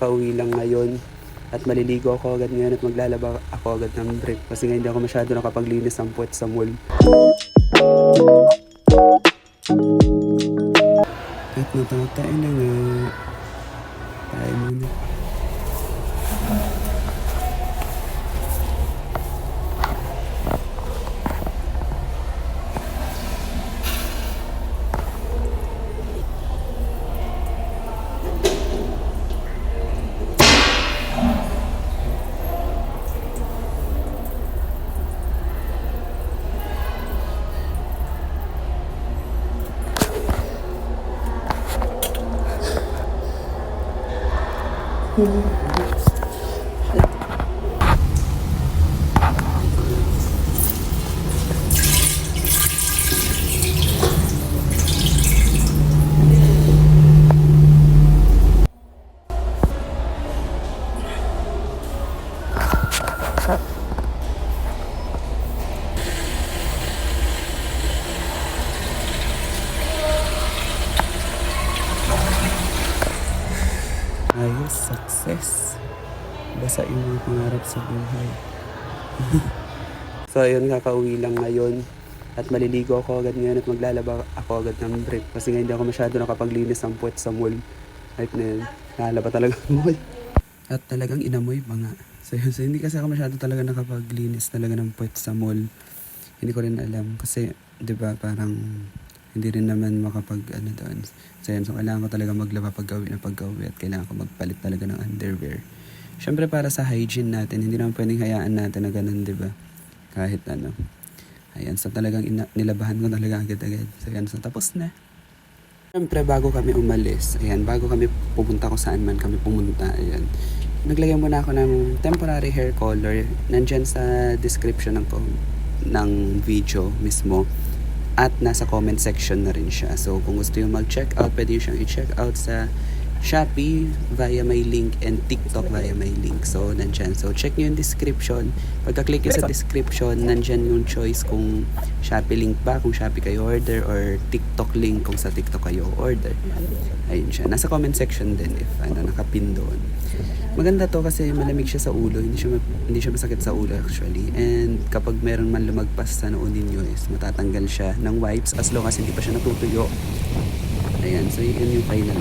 kakauwi lang ngayon at maliligo ako agad ngayon at maglalaba ako agad ng brief kasi nga hindi ako masyado nakapaglinis ng puwet sa mall. At natatay na nga. Tayo muna. Ayos, success. Basta yung mga pangarap sa buhay. So ayun, kakauwi lang ngayon at maliligo ako agad ngayon at maglalaba ako agad ng brief kasi nga hindi ako masyado nakapaglinis ng puwet sa mall. Right na yun, nakalaba talaga ang mall. At talagang inamoy pa nga. So hindi kasi ako masyado talaga nakapaglinis talaga ng puwet sa mall. Hindi ko rin alam kasi 'di ba parang hindi rin naman makapag doon. So yun, so kailangan ko talaga maglaba pag-uwi at kailangan ko magpalit talaga ng underwear. Syempre para sa hygiene natin, hindi naman pwedeng hayaan natin na ganun, di ba? Kahit ano. Ayan, so talagang nilabahan ko talaga agad-agad. So yan, so tapos na. Syempre bago kami umalis, ayan, bago kami pupunta kung saan man kami pumunta, ayan. Naglagay muna ako ng temporary hair color. Nandyan sa description ng video mismo. At nasa comment section na rin siya. So kung gusto yung mag-check out, pwede yung siyang i-check out sa Shopee via my link and TikTok via my link. So nandyan. So check nyo yung description. Pagka-click nyo sa description, nandyan yung choice kung Shopee link ba, kung Shopee kayo order, or TikTok link kung sa TikTok kayo order. Ayun siya. Nasa comment section din if nakapin doon. Maganda to kasi malamig siya sa ulo, hindi siya masakit sa ulo actually. And kapag meron man lumagpas sa noo ninyo is matatanggal siya ng wipes as long as hindi pa siya natutuyo. Ayan, so yun yung final